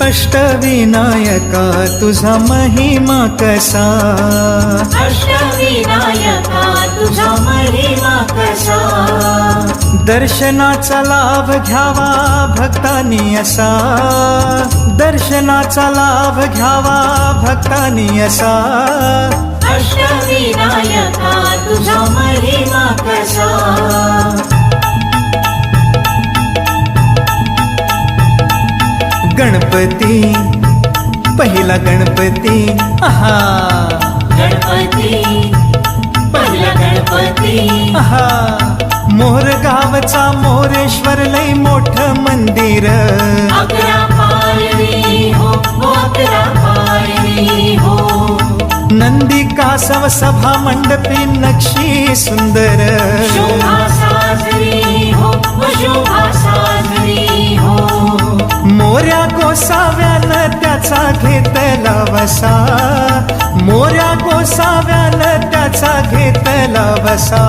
अष्टविनायका तुझा महिमा कसा, अष्टविनायका तुझा महिमा कसा, दर्शनाचा लाभ घ्यावा भक्तांनी असा, दर्शनाचा लाभ घ्यावा भक्तांनी असा, अष्टविनायका तुझा महिमा कसा. गणपती पहिला गणपती, आहा गणपती पहिला गणपती, आहा, मोर गावचा मोरेश्वर लय मोठं मंदिर, 11 पायरी हो, 11 पायरी हो, नंदी कासव सभा मंडपी नक्षी सुंदर, शोभा साजरी हो, शोभा साजरी हो, मोऱ्या गोसाव्यानं त्याचा घेतला वसा, मोऱ्या गोसाव्यानं त्याचा घेतला वसा.